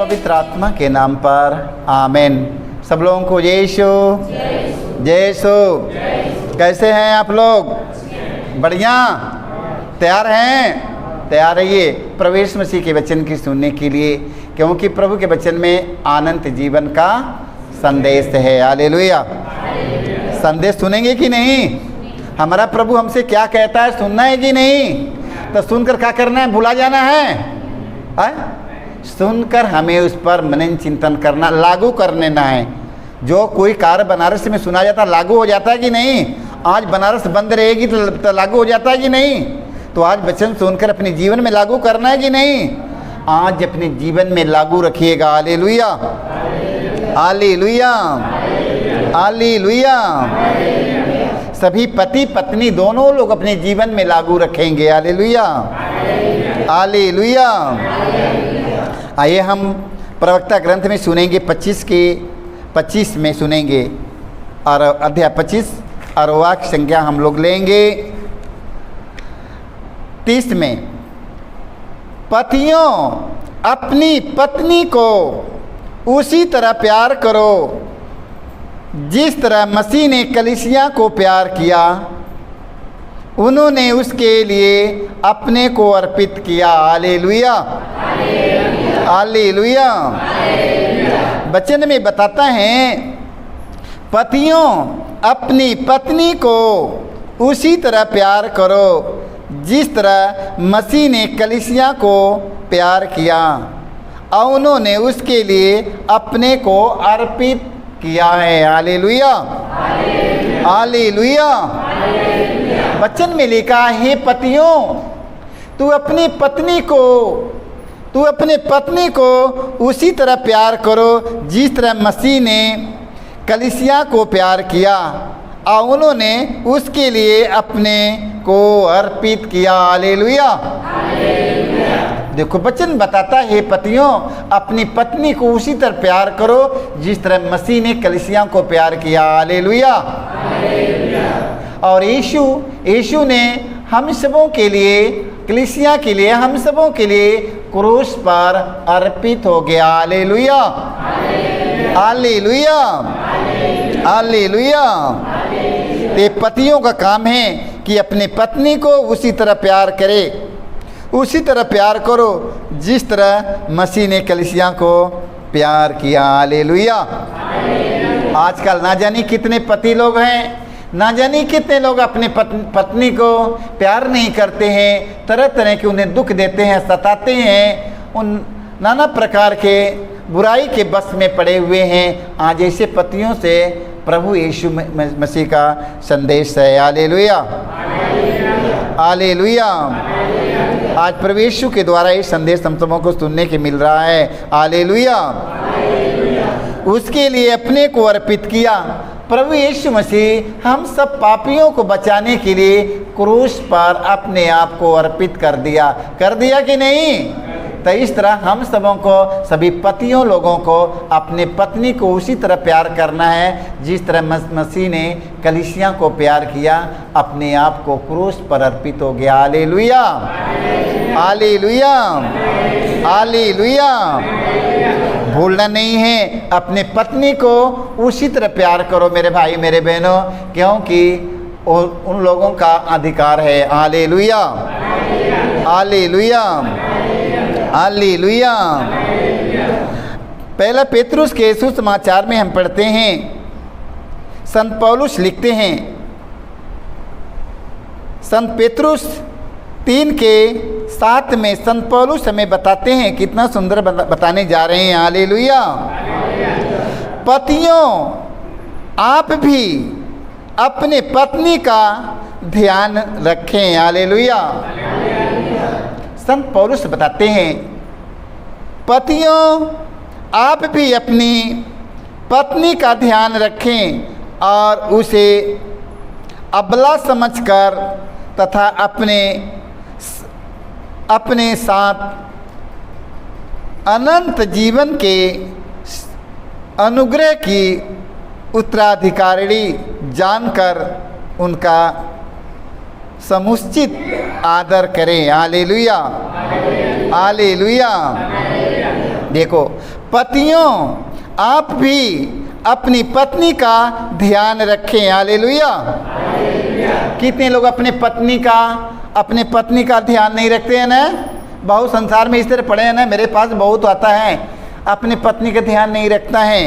पवित्र आत्मा के नाम पर आमीन। सब लोगों को जय यीशु। कैसे हैं आप लोग? बढ़िया? तैयार हैं? तैयार रहिए प्रवेश मसीह के वचन की सुनने के लिए, क्योंकि प्रभु के वचन में अनंत जीवन का संदेश है। हालेलुया। संदेश सुनेंगे कि नहीं? हमारा प्रभु हमसे क्या कहता है, सुनना है कि नहीं? तो सुनकर क्या करना है? भुला जाना है? सुनकर हमें उस पर मनन चिंतन करना, लागू करने ना है। जो कोई कार्य बनारस में सुना जाता लागू हो जाता है कि नहीं? आज बनारस बंद रहेगी तो लागू हो जाता है कि नहीं? तो आज वचन सुनकर अपने जीवन में लागू करना है कि नहीं? आज अपने जीवन में लागू रखिएगा। Hallelujah, hallelujah, hallelujah. सभी पति पत्नी दोनों लोग अपने जीवन में लागू रखेंगे। Hallelujah, hallelujah. आइए हम प्रवक्ता ग्रंथ में सुनेंगे 25 में सुनेंगे, और अध्याय 25 और वाक्य संख्या हम लोग लेंगे 30 में। पतियों अपनी पत्नी को उसी तरह प्यार करो जिस तरह मसीह ने कलीसिया को प्यार किया, उन्होंने उसके लिए अपने को अर्पित किया। Hallelujah, hallelujah. वचन में बताता है, पतियों अपनी पत्नी को उसी तरह प्यार करो जिस तरह मसीह ने कलीसिया को प्यार किया और उन्होंने उसके लिए अपने को अर्पित किया है। Hallelujah, hallelujah. वचन में लिखा है, पतियों तू अपनी पत्नी को उसी तरह प्यार करो जिस तरह मसीह ने कलीसिया को प्यार किया और उन्होंने उसके लिए अपने को अर्पित किया। हालेलुया। देखो वचन बताता है, पतियों अपनी पत्नी को उसी तरह प्यार करो जिस तरह मसीह ने कलीसिया को प्यार किया। हालेलुया। और यीशु ने हम सबों के लिए, कलीसिया के लिए, हम सबों के लिए क्रूस पर अर्पित हो गया। Hallelujah, hallelujah, hallelujah. ये पतियों का काम है कि अपनी पत्नी को उसी तरह प्यार करे, उसी तरह प्यार करो जिस तरह मसीह ने कलीसिया को प्यार किया। हालेलुया। आजकल ना जानी कितने पति लोग हैं, ना जानी कितने लोग अपने पत्नी को प्यार नहीं करते हैं, तरह तरह के उन्हें दुख देते हैं, सताते हैं, उन नाना प्रकार के बुराई के बस में पड़े हुए हैं। आज ऐसे पतियों से प्रभु यीशु मसीह का संदेश है। Hallelujah, hallelujah. आज प्रभु यीशु के द्वारा ये संदेश हम सबों को सुनने के मिल रहा है। हालेलुया। उसके लिए अपने को अर्पित किया। प्रभु यीशु मसीह हम सब पापियों को बचाने के लिए क्रूस पर अपने आप को अर्पित कर दिया कि नहीं? तो इस तरह हम सबों को, सभी पतियों लोगों को अपने पत्नी को उसी तरह प्यार करना है जिस तरह मसीह ने कलीसिया को प्यार किया, अपने आप को क्रूस पर अर्पित हो गया। Hallelujah, hallelujah, hallelujah. भूलना नहीं है, अपने पत्नी को उसी तरह प्यार करो मेरे भाई मेरे बहनों, क्योंकि उन लोगों का अधिकार है। Hallelujah, hallelujah, hallelujah. पहला पेतरुस के सुसमाचार में हम पढ़ते हैं, संत पौलुस लिखते हैं, संत पेतरुस 3:7 में संत पौलुस हमें बताते हैं, कितना सुंदर बताने जा रहे हैं। हालेलुया। पतियों आप भी अपने पत्नी का ध्यान रखें। हालेलुया। संत पौलुस बताते हैं, पतियों आप भी अपनी पत्नी का ध्यान रखें और उसे अबला समझकर तथा अपने साथ अनंत जीवन के अनुग्रह की उत्तराधिकारिणी जानकर उनका समुचित आदर करें। Hallelujah, hallelujah. देखो पतियों, आप भी अपनी पत्नी का ध्यान रखें। हालेलुया। कितने लोग अपने पत्नी का ध्यान नहीं रखते हैं ना। बहुत संसार में इस तरह पड़े हैं ना, मेरे पास बहुत आता है, अपनी पत्नी का ध्यान नहीं रखता है,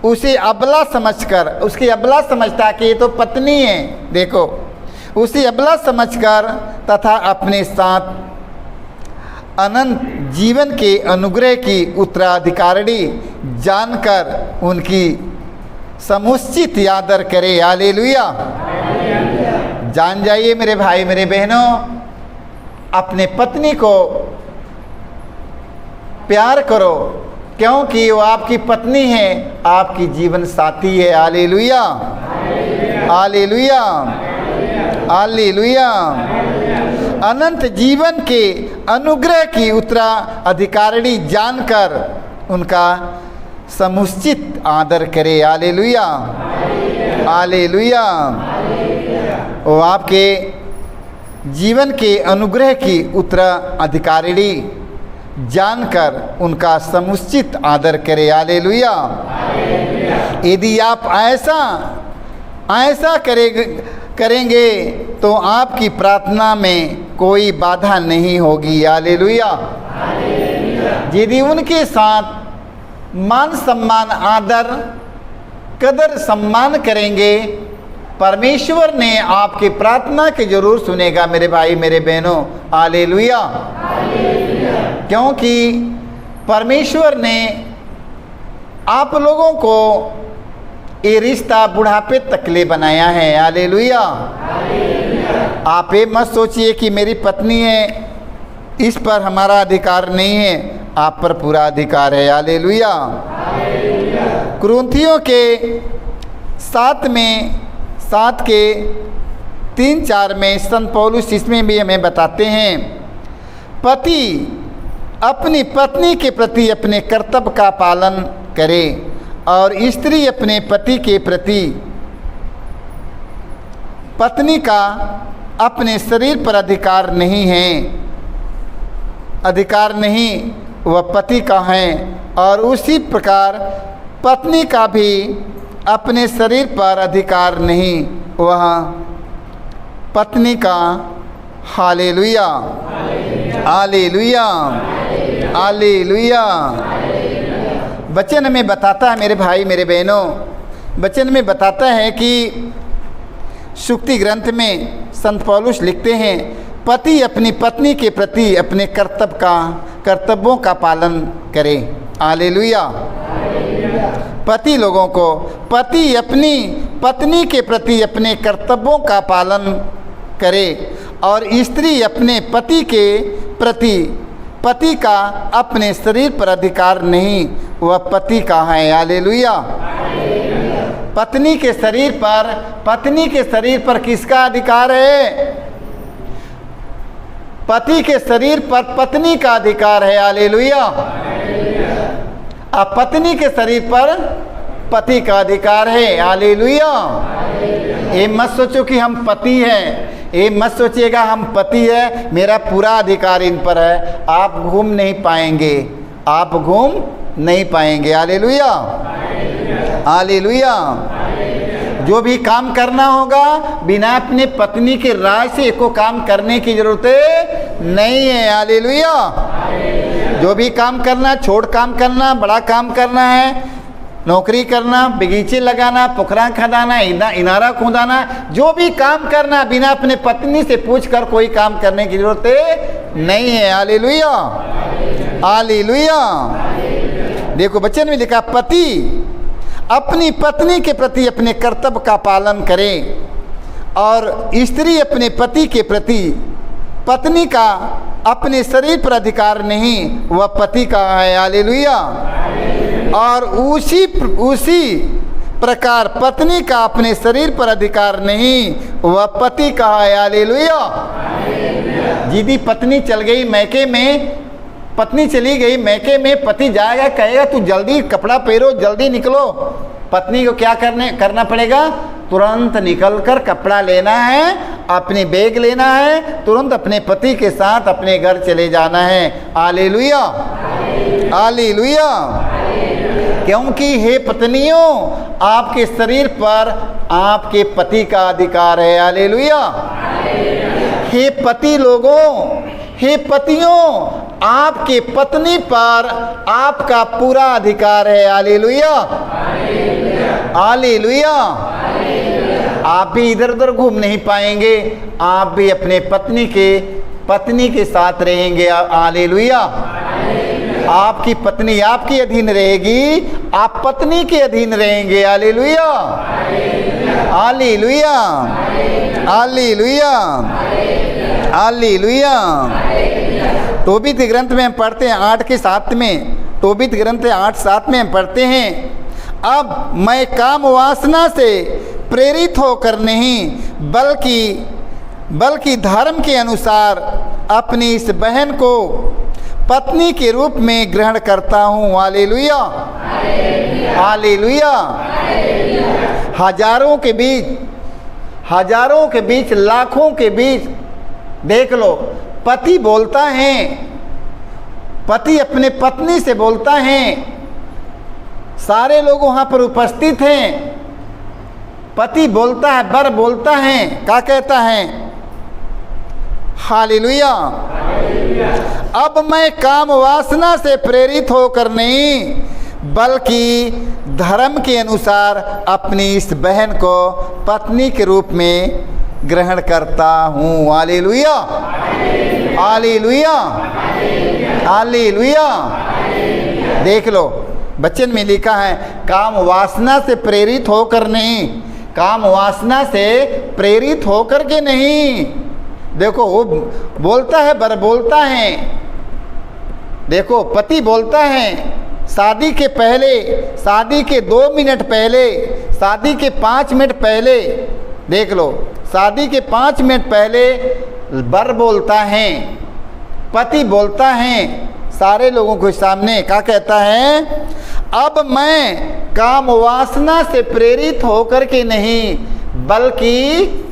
उसे अबला समझकर, उसकी अबला समझता कि ये तो पत्नी है। देखो, उसे अबला समझकर तथा अपने साथ अनंत जीवन के अनुग्रह की उत्तराधिकारिणी जानकर उनकी समुचित आदर करे। हालेलुया। जान जाइए मेरे भाई मेरे बहनों, अपने पत्नी को प्यार करो, क्योंकि वो आपकी पत्नी है, आपकी जीवन साथी है। Hallelujah, hallelujah, hallelujah. अनंत जीवन के अनुग्रह की उत्तराधिकारिणी जानकर उनका समुचित आदर करे। Hallelujah, hallelujah. वो आपके जीवन के अनुग्रह की उत्तराधिकारिणी जानकर उनका समुचित आदर करे। हालेलुया। यदि आप ऐसा करेंगे तो आपकी प्रार्थना में कोई बाधा नहीं होगी। हालेलुया। यदि उनके साथ मान सम्मान, आदर, कदर, सम्मान करेंगे, परमेश्वर ने आपकी प्रार्थना के जरूर सुनेगा मेरे भाई मेरे बहनों। हालेलुया। क्योंकि परमेश्वर ने आप लोगों को ये रिश्ता बुढ़ापे तक ले बनाया है। हालेलुया। आप ये मत सोचिए कि मेरी पत्नी है, इस पर हमारा अधिकार नहीं है, आप पर पूरा अधिकार है। हालेलुया। कुरिन्थियों के 7 के 3-4 में संत पौलुस इसमें भी हमें बताते हैं, पति अपनी पत्नी के प्रति अपने कर्तव्य का पालन करे और स्त्री अपने पति के प्रति, पत्नी का अपने शरीर पर अधिकार नहीं है, अधिकार नहीं, वह पति का है, और उसी प्रकार पत्नी का भी अपने शरीर पर अधिकार नहीं, वह पत्नी का। Hallelujah, hallelujah, hallelujah. वचन में बताता है मेरे भाई मेरे बहनों, वचन में बताता है कि सुक्ति ग्रंथ में संत पौलुस लिखते हैं, पति अपनी पत्नी के प्रति अपने कर्तव्यों का पालन करे। हालेलुया। पति लोगों को, पति अपनी पत्नी के प्रति अपने कर्तव्यों का पालन करे और स्त्री अपने पति के प्रति, पति का अपने शरीर पर अधिकार नहीं, वह पति का है। हालेलुया। पत्नी के शरीर पर किसका अधिकार है? पति के शरीर पर पत्नी का अधिकार है। हालेलुया। अब पत्नी के शरीर पर पति का अधिकार है। हालेलुया। ये मत सोचो कि हम पति हैं, ये मत सोचिएगा हम पति है, मेरा पूरा अधिकार इन पर है। आप घूम नहीं पाएंगे, आप घूम नहीं पाएंगे। Hallelujah, hallelujah. जो भी काम करना होगा बिना अपने पत्नी के राय से को काम करने की जरूरत नहीं है। हालेलुया। जो भी काम करना, छोट काम करना, बड़ा काम करना है, नौकरी करना, बगीचे लगाना, पोखरा खदाना, इनारा खोदाना, जो भी काम करना बिना अपने पत्नी से पूछकर कोई काम करने की जरूरत नहीं है। Hallelujah, hallelujah. देखो वचन में लिखा, पति अपनी पत्नी के प्रति अपने कर्तव्य का पालन करे और स्त्री अपने पति के प्रति, पत्नी का अपने शरीर पर अधिकार नहीं, वह पति का है। हालेलुया। और उसी प्रकार पत्नी का अपने शरीर पर अधिकार नहीं, वह पति का है। हालेलुया। यदि पत्नी चल गई मैके में, पत्नी चली गई मैके में, पति जाएगा कहेगा तू जल्दी कपड़ा पहनो, जल्दी निकलो। पत्नी को क्या करना पड़ेगा? तुरंत निकलकर कपड़ा लेना है, अपने बैग लेना है, तुरंत अपने पति के साथ अपने घर चले जाना है। हालेलुया। हालेलुया। क्योंकि हे पत्नियों, आपके शरीर पर आपके पति का अधिकार है। हालेलुया। हे पति लोगों, हे पतियों, आपके पत्नी पर आपका पूरा अधिकार है। हालेलुया। हालेलुया। आप भी इधर उधर घूम नहीं पाएंगे, आप भी अपने पत्नी के साथ रहेंगे। हालेलुया। आपकी पत्नी आपके अधीन रहेगी, आप पत्नी के अधीन रहेंगे। हालेलुया। हालेलुया। हालेलुया। हालेलुया। तोबीत ग्रंथ में हम पढ़ते हैं 8:7 में, तोबीत ग्रंथ 8:7 में हम पढ़ते हैं, अब मैं काम वासना से प्रेरित होकर नहीं बल्कि धर्म के अनुसार अपनी इस बहन को पत्नी के रूप में ग्रहण करता हूँ। हालेलुया। हालेलुया। हजारों के बीच, लाखों के बीच देख लो, पति बोलता है, पति अपने पत्नी से बोलता है, सारे लोग वहाँ पर उपस्थित हैं। पति बोलता है, वर बोलता है, क्या कहता है? हालेलुया। अब मैं काम वासना से प्रेरित होकर नहीं बल्कि धर्म के अनुसार अपनी इस बहन को पत्नी के रूप में ग्रहण करता हूँ। हालेलुया। हालेलुया। हालेलुया। देख लो, वचन में लिखा है, काम वासना से प्रेरित होकर नहीं, काम वासना से प्रेरित होकर के नहीं। देखो, वो बोलता है, वर बोलता है, देखो पति बोलता है, शादी के पहले, शादी के 2 मिनट पहले, शादी के 5 मिनट पहले, देख लो, शादी के 5 मिनट पहले वर बोलता है, पति बोलता है सारे लोगों के सामने, क्या कहता है? अब मैं काम वासना से प्रेरित होकर के नहीं बल्कि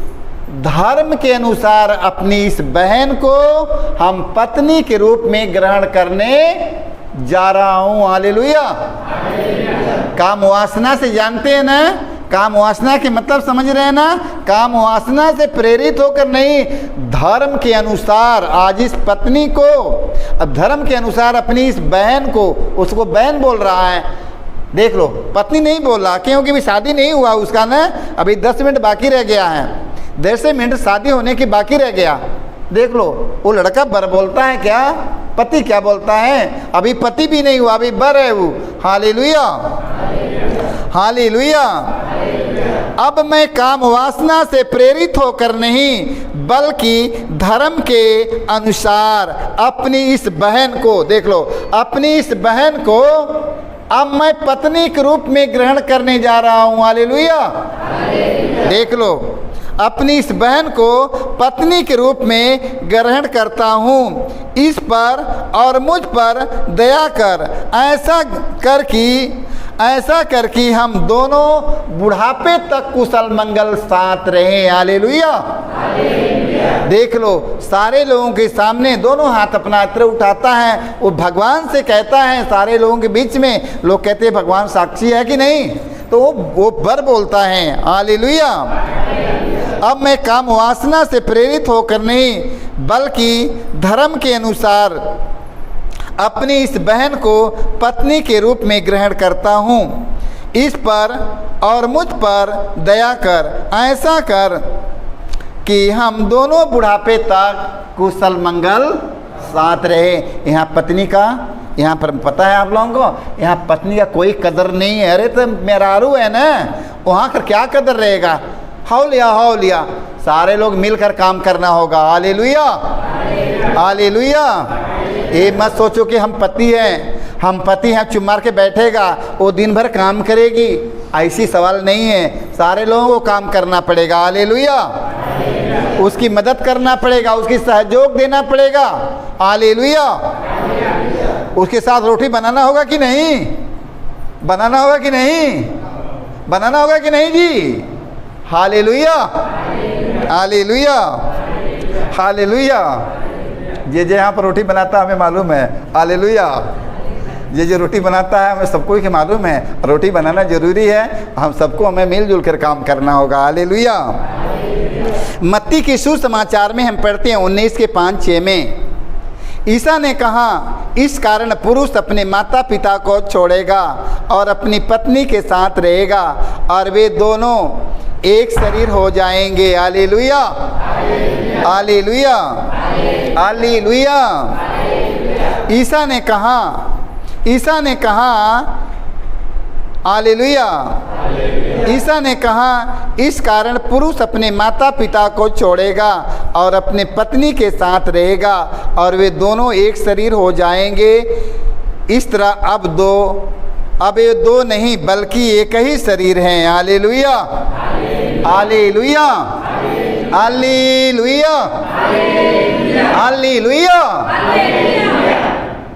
धर्म के अनुसार अपनी इस बहन को हम पत्नी के रूप में ग्रहण करने जा रहा हूँ। हालेलुया। काम वासना से जानते हैं ना, काम वासना के मतलब समझ रहे हैं ना, काम वासना से प्रेरित होकर नहीं, धर्म के अनुसार आज इस पत्नी को, अब धर्म के अनुसार अपनी इस बहन को, उसको बहन बोल रहा है। देख लो, पत्नी नहीं बोल रहा, क्योंकि भी शादी नहीं हुआ उसका ना, अभी 10 मिनट बाकी रह गया है, 10 मिनट शादी होने की बाकी रह गया। देख लो, वो लड़का बर बोलता है, क्या पति क्या बोलता है? अभी पति भी नहीं हुआ, अभी बर है वो। हालेलुया। हालेलुया। अब मैं काम वासना से प्रेरित होकर नहीं बल्कि धर्म के अनुसार अपनी इस बहन को, देख लो, अपनी इस बहन को अब मैं पत्नी के रूप में ग्रहण करने जा रहा हूँ। हालेलुया। देख लो, अपनी इस बहन को पत्नी के रूप में ग्रहण करता हूँ, इस पर और मुझ पर दया कर, ऐसा कर कि हम दोनों बुढ़ापे तक कुशल मंगल साथ रहे। हालेलुया। देख लो, सारे लोगों के सामने दोनों हाथ अपना अत्र उठाता है, वो भगवान से कहता है, सारे लोगों के बीच में लोग कहते हैं भगवान साक्षी है कि नहीं, तो वो वर बोलता है। हालेलुया। अब मैं काम वासना से प्रेरित होकर नहीं बल्कि धर्म के अनुसार अपनी इस बहन को पत्नी के रूप में ग्रहण करता हूँ, इस पर और मुझ पर दया कर, ऐसा कर कि हम दोनों बुढ़ापे तक कुशल मंगल साथ रहे। यहाँ पत्नी का, यहाँ पर पता है आप लोगों को, यहाँ पत्नी का कोई कदर नहीं है। अरे तो मेहरारू है ना, वहाँ कर क्या कदर रहेगा? हौलिया, सारे लोग मिलकर काम करना होगा। हालेलुया। हालेलुया। ये मत सोचो कि हम पति हैं, चुप मार के बैठेगा, वो दिन भर काम करेगी, ऐसी सवाल नहीं है। सारे लोगों को काम करना पड़ेगा। हालेलुया। उसकी मदद करना पड़ेगा, उसकी सहयोग देना पड़ेगा। हालेलुया। उसके साथ रोटी बनाना होगा कि नहीं? बनाना होगा कि नहीं? बनाना होगा कि नहीं जी? हालेलुया। हालेलुया। हालेलुया। जे यहाँ पर रोटी बनाता हमें मालूम है। हालेलुया। ये जो रोटी बनाता है हमें सबको ही मालूम है, रोटी बनाना जरूरी है, हम सबको हमें मिलजुल कर काम करना होगा। हालेलुया। मत्ती के सुसमाचार में हम पढ़ते हैं 19:5-6 में, ईसा ने कहा, इस कारण पुरुष अपने माता पिता को छोड़ेगा और अपनी पत्नी के साथ रहेगा और वे दोनों एक शरीर हो जाएंगे। Hallelujah, hallelujah, hallelujah. ईसा ने कहा, हालेलुया, ईसा ने कहा, इस कारण पुरुष अपने माता पिता को छोड़ेगा और अपने पत्नी के साथ रहेगा और वे दोनों एक शरीर हो जाएंगे। इस तरह अब ये दो नहीं बल्कि एक ही शरीर हैं। Hallelujah, hallelujah, hallelujah, hallelujah.